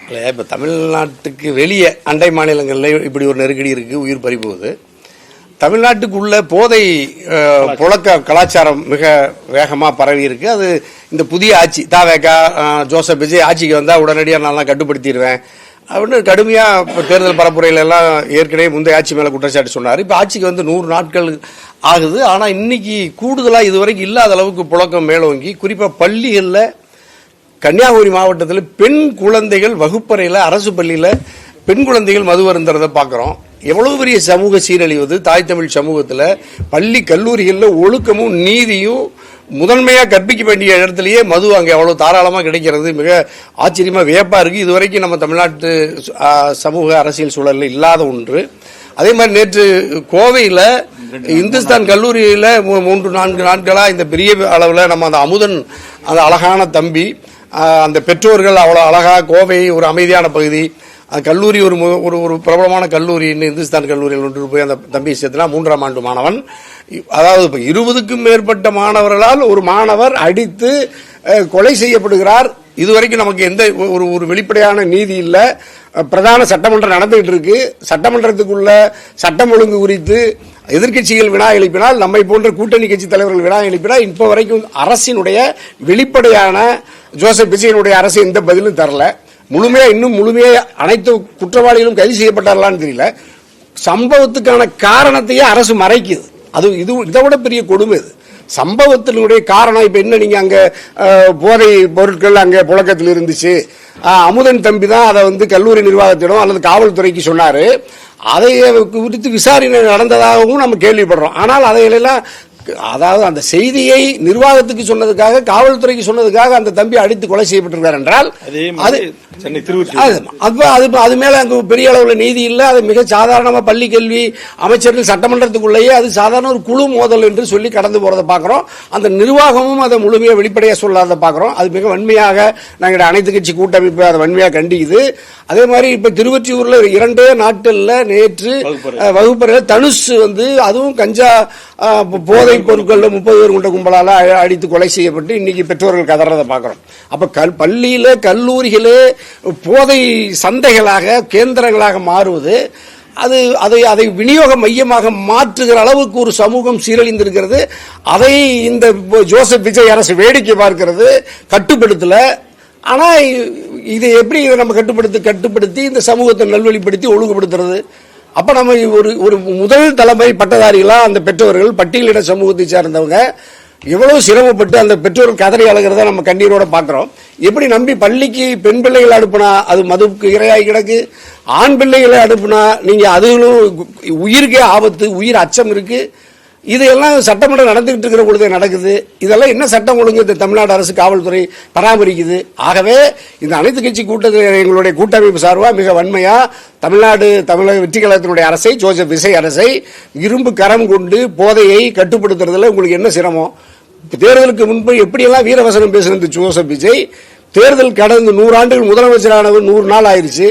இல்லை, இப்போ தமிழ்நாட்டுக்கு வெளியே அண்டை மாநிலங்களில் இப்படி ஒரு நெருக்கடி இருக்குது, உயிர் பறிபோகுது. தமிழ்நாட்டுக்குள்ள போதை புழக்க கலாச்சாரம் மிக வேகமாக பரவி இருக்கு. அது இந்த புதிய ஆட்சி தாவேகா ஜோசப் விஜய் ஆட்சிக்கு வந்தால் உடனடியாக நான் கட்டுப்படுத்திடுவேன் அப்படின்னு கடுமையாக இப்போ தேர்தல் பரப்புரையில எல்லாம் ஏற்கனவே முந்தைய ஆட்சி மேலே குற்றச்சாட்டு சொன்னார். இப்போ ஆட்சிக்கு வந்து 100 நாட்கள் ஆகுது. ஆனால் இன்னைக்கு கூடுதலாக இதுவரைக்கும் இல்லாத அளவுக்கு புழக்கம் மேலோங்கி, குறிப்பாக பள்ளிகளில் கன்னியாகுமரி மாவட்டத்தில் பெண் குழந்தைகள் வகுப்பறையில் அரசு பள்ளியில் பெண் குழந்தைகள் மது அருந்துறதை பார்க்குறோம். எவ்வளவு பெரிய சமூக சீரழிவது தாய் தமிழ் சமூகத்தில். பள்ளி கல்லூரிகளில் ஒழுக்கமும் நீதியும் முதன்மையாக கற்பிக்க வேண்டிய இடத்துலயே மது அங்கே எவ்வளவு தாராளமாக கிடைக்கிறது மிக ஆச்சரியமாக வியப்பாக இருக்குது. இதுவரைக்கும் நம்ம தமிழ்நாட்டு சமூக அரசியல் சூழலில் இல்லாத ஒன்று. அதே மாதிரி நேற்று கோவையில் இந்துஸ்தான் கல்லூரியில் 3-4 நாட்களாக இந்த பெரிய அளவில் நம்ம அந்த அமுதன் அந்த அழகான தம்பி, அந்த பெற்றோர்கள் அவ்வளோ அழகாக, கோவை ஒரு அமைதியான பகுதி, அந்த கல்லூரி ஒரு ஒரு பிரபலமான கல்லூரின்னு இந்துஸ்தான் கல்லூரியில் ஒன்று போய் அந்த தம்பி சேர்த்துனா 3ஆம் ஆண்டு மாணவன். அதாவது இப்போ 20க்கும் மேற்பட்ட மாணவர்களால் ஒரு மாணவர் அடித்து கொலை செய்யப்படுகிறார். இதுவரைக்கும் நமக்கு எந்த ஒரு வெளிப்படையான நீதி இல்லை. பிரதான சட்டமன்றம் நடந்துகிட்டு இருக்கு. சட்டமன்றத்துக்குள்ள சட்டம் ஒழுங்கு குறித்து எதிர்கட்சிகள் வினா எழுப்பினால், நம்மை போன்ற கூட்டணி கட்சி தலைவர்கள் வினா எழுப்பினால், இப்போ வரைக்கும் அரசினுடைய வெளிப்படையான ஜோசப் விஜயனுடைய அரசு எந்த பதிலும் தரல. இன்னும் முழுமையா அனைத்து குற்றவாளிகளும் கைது செய்யப்பட்டார்களான்னு தெரியல. சம்பவத்துக்கான காரணத்தையே அரசு மறைக்குது. அது இதை விட பெரிய கொடுமை. இது சம்பவத்தினுடைய காரணம் இப்ப என்ன, நீங்க அங்க போதை பொருட்கள் அங்க புழக்கத்தில் இருந்துச்சு, அமுதன் தம்பி தான் அதை வந்து கல்லூரி நிர்வாகத்திடம் அல்லது காவல்துறைக்கு சொன்னாரு, அதை குறித்து விசாரணை நடந்ததாகவும் நம்ம கேள்விப்படுறோம். ஆனால் அதையெல்லாம், அதாவது அந்த செய்தியை நிர்வாகத்துக்கு சொன்னதுக்காக, காவல்துறைக்கு சொன்னதுக்காக அந்த தம்பி அடித்து கொலை செய்யப்பட்டிருக்கார் என்றால் அது மேல அங்கு பெரிய அளவுல நீதி இல்லை. அது மிக சாதாரணமா பள்ளி கல்வி அமைச்சர்கள் சட்டமன்றத்துக்குள்ளேயே அது சாதாரண ஒரு குழு மோதல் என்று சொல்லி கடந்து போறதை பார்க்கிறோம். அந்த நிர்வாகமும் அதை முழுமையா வெளிப்படையா சொல்லாத பார்க்கிறோம். அது மிக வன்மையாக நாங்கள் அனைத்து கட்சி கூட்டமைப்பு அதை வன்மையாக கண்டிக்குது. அதே மாதிரி இப்ப திருவொற்றியூர்ல 2 நாட்கள்ல நேற்று வகுப்பறையில் தனுஷ் வந்து அதுவும் கஞ்சா போதை பொருட்கள் 30 பேர் கொண்ட கும்பலால அடித்து கொலை செய்யப்பட்டு இன்னைக்கு பெற்றோர்கள் கதறதை பார்க்கிறோம். அப்ப பள்ளியில கல்லூரிகளே போதை சந்தைகளாக கேந்திரங்களாக மாறுவது, அதை விநியோக மையமாக மாற்றுகிற அளவுக்கு ஒரு சமூகம் சீரழிந்திருக்கிறது. அதை இந்த ஜோசப் விஜய் அரசு வேடிக்கை பார்க்கிறது, கட்டுப்படுத்தல. ஆனா இதை எப்படி நம்ம கட்டுப்படுத்தி இந்த சமூகத்தை நல்வழிப்படுத்தி ஒழுங்குபடுத்துறது? அப்ப நம்ம ஒரு முதல் தலைமை பட்டதாரிகளா அந்த பெற்றோர்கள் பட்டியலிட சமூகத்தை சேர்ந்தவங்க எவ்வளவு சிரமப்பட்டு அந்த பெற்றோர்கள் கதறி அழுகிறத நம்ம கண்ணீரோட பாக்குறோம். எப்படி நம்பி பள்ளிக்கு பெண் பிள்ளைகளை அனுப்புனா அது மதுவுக்கு இரையாகி கிடக்கு, ஆண் பிள்ளைகளை அனுப்புனா நீங்க அதுகளும் உயிருக்கே ஆபத்து, உயிர் அச்சம் இருக்கு. இதெல்லாம் சட்டமன்றம் நடந்துகிட்டு இருக்கிற பொழுதே நடக்குது. இதெல்லாம் என்ன சட்டம் ஒழுங்கு இந்த தமிழ்நாடு அரசு காவல்துறை பராமரிக்குது? ஆகவே இந்த அனைத்து கட்சி கூட்டத்தில் எங்களுடைய கூட்டமைப்பு சார்பாக மிக வன்மையா தமிழக வெற்றி கழகத்தினுடைய அரசை, ஜோசப் விஜய் அரசை இரும்பு கரம் கொண்டு போதையை கட்டுப்படுத்துறதுல உங்களுக்கு என்ன சிரமம்? தேர்தலுக்கு முன்பு எப்படியெல்லாம் வீரவசனம் பேசுறது ஜோசப் விஜய், தேர்தல் கடந்து 100 ஆண்டுகள் முதலமைச்சரானவர் 100 நாள் ஆயிருச்சு.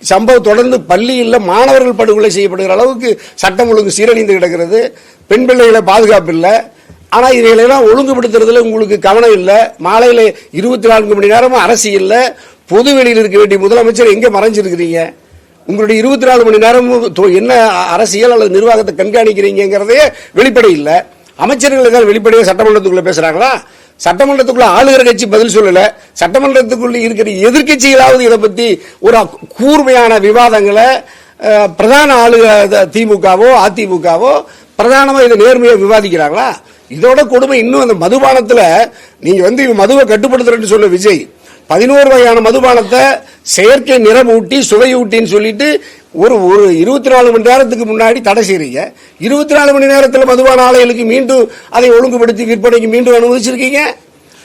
சம்பவம் தொடர்ந்து பள்ளியில் மாணவர்கள் படுகொலை செய்யப்படுகிற அளவுக்கு சட்டம் ஒழுங்கு சீரழிந்து கிடக்கிறது. பெண் பிள்ளைகளை பாதுகாப்பு இல்லை. ஆனா இதையெல்லாம் ஒழுங்குபடுத்துறதுல உங்களுக்கு கவனம் இல்லை. மாலையில 24 மணி நேரமும் அரசியல்ல பொது வெளியில் இருக்க வேண்டிய முதலமைச்சர் எங்க மறைஞ்சிருக்கிறீங்க? உங்களுடைய 24 மணி நேரமும் என்ன அரசியல் அல்லது நிர்வாகத்தை கண்காணிக்கிறீங்கிறதே வெளிப்படை இல்லை. அமைச்சர்கள் ஏதாவது வெளிப்படையாக சட்டமன்றத்துக்குள்ள பேசுறாங்களா? சட்டமன்றத்துக்குள்ள ஆளுகிற கட்சி பதில் சொல்லல. சட்டமன்றத்துக்குள்ள இருக்கிற எதிர்கட்சிகளாவது இதை பத்தி ஒரு கூர்மையான விவாதங்களை பிரதான ஆளுக திமுகவோ அதிமுகவோ பிரதானமா இதை நேர்மையா விவாதிக்கிறாங்களா? இதோட கொடுமை இன்னும் அந்த மதுபானத்துல நீங்க வந்து மதுவை கட்டுப்படுத்துறேன்னு சொல்ல விஜய் 11 வகையான மதுபானத்தை செயற்கை நிறமூட்டி சுவையூட்டின்னு சொல்லிட்டு ஒரு 24 மணி நேரத்துக்கு முன்னாடி தடை செய்றீங்க. 24 மணி நேரத்தில் மதுபான ஆலைகளுக்கு மீண்டும் அதை ஒழுங்குபடுத்தி விற்பனைக்கு மீண்டும் அனுமதிச்சிருக்கீங்க.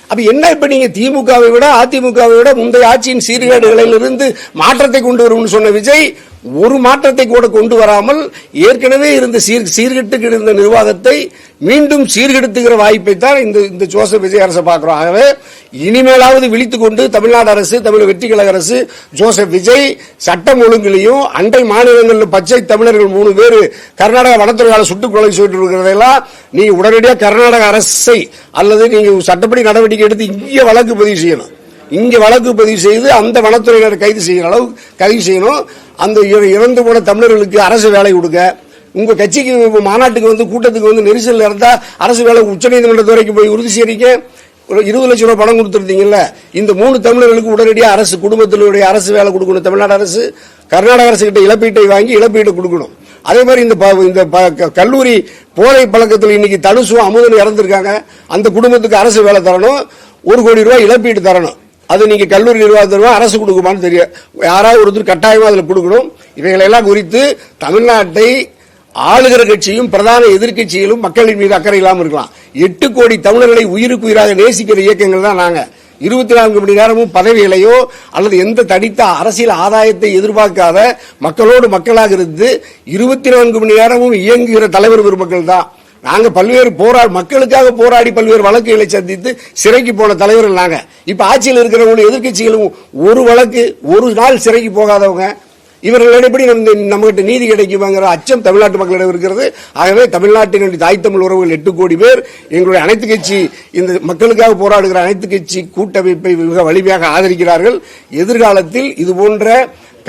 அப்ப என்ன, இப்ப நீங்க திமுகவை விட அதிமுகவை விட முந்தைய ஆட்சியின் சீர்கேடுகளில் இருந்து மாற்றத்தை கொண்டு வரும்னு சொன்ன விஜய் ஒரு மாற்றத்தை கூட கொண்டு வராமல் ஏற்கனவே இருந்த சீர்கெட்டு இருந்த நிர்வாகத்தை மீண்டும் சீர்கெடுத்துகிற வாய்ப்பை தான் இந்த ஜோசப் விஜய் அரசை பார்க்கிறோம். ஆகவே இனிமேலாவது விழித்துக் கொண்டு தமிழ்நாடு அரசு, தமிழக வெற்றி கழக அரசு, ஜோசப் விஜய் சட்டம் ஒழுங்கிலையும் அண்டை மாநிலங்களில் பச்சை தமிழர்கள் 3 பேர் கர்நாடக வனத்துறையால் சுட்டுக் கொலை செய்து இருக்கிறதெல்லாம் நீங்க உடனடியாக கர்நாடக அரசை அல்லது நீங்க சட்டப்படி நடவடிக்கை எடுத்து இங்கே வழக்கு பதிவு செய்யணும். இங்க வழக்கு பதிவு செய்து அந்த வனத்துறையினர் கைது செய்யற அளவு கைது செய்யணும். அந்த இறந்து போன தமிழர்களுக்கு அரசு வேலை கொடுக்க, உங்க கட்சிக்கு மாநாட்டுக்கு வந்து கூட்டத்துக்கு வந்து நெரிசல் இருந்தா அரசு வேலை உச்சநீதிமன்றத்து வரைக்கும் போய் உறுதி செய்றீங்க. 20 லட்சம் ரூபாய் பணம் கொடுத்திருந்தீங்கல்ல, இந்த 3 தமிழர்களுக்கு உடனடியாக அரசு குடும்பத்தினுடைய அரசு வேலை கொடுக்கணும். தமிழ்நாடு அரசு கர்நாடக அரசு கிட்ட இழப்பீட்டை வாங்கி இழப்பீடு கொடுக்கணும். அதே மாதிரி இந்த கல்லூரி போதை பழக்கத்தில் இன்னைக்கு தனுசும் அமுதனும் இறந்திருக்காங்க. அந்த குடும்பத்துக்கு அரசு வேலை தரணும், 1 கோடி ரூபாய் இழப்பீடு தரணும். அது நீங்க கல்லூரி நிர்வாகத்திற்கு அரசு கொடுக்குமான்னு தெரியும். யாராவது ஒருத்தர் கட்டாயமா அதில் கொடுக்கணும். இவைகளெல்லாம் குறித்து தமிழ்நாட்டை ஆளுகிற கட்சியும் பிரதான எதிர்கட்சிகளும் மக்களின் மீது அக்கறை இல்லாமல் இருக்கலாம். 8 கோடி தமிழர்களை உயிருக்கு உயிராக நேசிக்கிற இயக்கங்கள் தான் நாங்க. 24 மணி நேரமும் பதவிகளையோ அல்லது எந்த தடித்த அரசியல் ஆதாயத்தை எதிர்பார்க்காத மக்களோடு மக்களாக இருந்து 24 மணி நேரமும் இயங்குகிற தலைவர் பெருமக்கள் தான் நாங்க. பல்வேறு மக்களுக்காக போராடி பல்வேறு வழக்குகளை சந்தித்து சிறைக்கு போன தலைவர்கள் நாங்க. இப்ப ஆட்சியில் இருக்கிறவங்க எதிர்கட்சிகளும் ஒரு வழக்கு ஒரு நாள் சிறைக்கு போகாதவங்க. இவர்கள் எப்படி நம்மகிட்ட நீதி கிடைக்குமாங்கிற அச்சம் தமிழ்நாட்டு மக்களிடம் இருக்கிறது. ஆகவே தமிழ்நாட்டினுடைய தாய் தமிழ் உறவுகள் 8 கோடி பேர் எங்களுடைய அனைத்து கட்சி இந்த மக்களுக்காக போராடுகிற அனைத்து கட்சி கூட்டமைப்பை மிக வலிமையாக ஆதரிக்கிறார்கள். எதிர்காலத்தில் இதுபோன்ற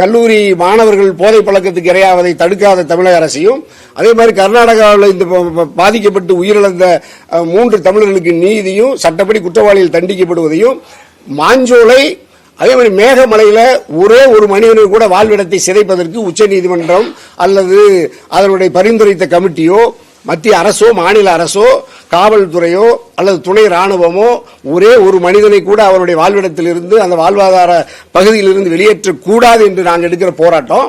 கல்லூரி மாணவர்கள் போதை பழக்கத்துக்கு இரையாவதை தடுக்காத தமிழக அரசையும், அதே மாதிரி கர்நாடகாவில் இந்த பாதிக்கப்பட்டு உயிரிழந்த 3 தமிழர்களுக்கு நீதியும் சட்டப்படி குற்றவாளிகள் தண்டிக்கப்படுவதையும், மாஞ்சோலை அதே மாதிரி மேகமலையில ஒரே ஒரு மனிதனை கூட வாழ்விடத்தை சிதைப்பதற்கு உச்சநீதிமன்றம் அல்லது அதனுடைய பரிந்துரைத்த கமிட்டியோ மத்திய அரசோ மாநில அரசோ காவல்துறையோ அல்லது துணை ராணுவமோ ஒரே ஒரு மனிதனை கூட அவருடைய வாழ்விடத்திலிருந்து அந்த வாழ்வாதார பகுதியிலிருந்து வெளியேற்றக்கூடாது என்று நாங்கள் எடுக்கிற போராட்டம்.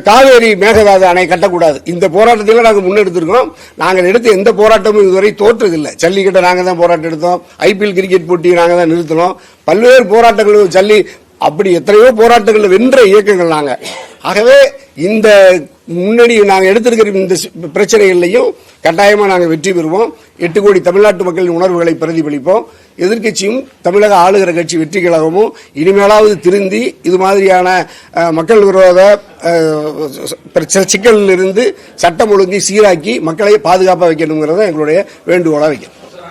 காவேரி மேகதாது அணை கட்டக்கூடாது. இந்த போராட்டத்தில் நாங்கள் முன்னெடுத்திருக்கிறோம். நாங்கள் எடுத்த எந்த போராட்டமும் இதுவரை தோற்றதில்லை. ஜல்லிக்கட்டை நாங்கள் தான் போராட்டம் எடுத்தோம். IPL கிரிக்கெட் போட்டியை நாங்கள் தான் நிறுத்தினோம். பல்வேறு போராட்டங்கள் அப்படி எத்தனையோ போராட்டங்கள் வென்ற இயக்கங்கள் நாங்க. ஆகவே இந்த முன்னாடி நாங்கள் எடுத்திருக்கிற இந்த பிரச்சனைகளையும் கட்டாயமா நாங்கள் வெற்றி பெறுவோம். 8 கோடி தமிழ்நாட்டு மக்களின் உணர்வுகளை பிரதிபலிப்போம். எதிர்கட்சியும் தமிழக ஆளுகிற கட்சி வெற்றி கழகமும் இனிமேலாவது திருந்தி இது மாதிரியான மக்கள் விரோத சிக்கலில் இருந்து சட்டம் ஒழுங்கை சீராக்கி மக்களை பாதுகாப்பாக வைக்கணுங்கிறத எங்களுடைய வேண்டுகோளா வைக்கணும்.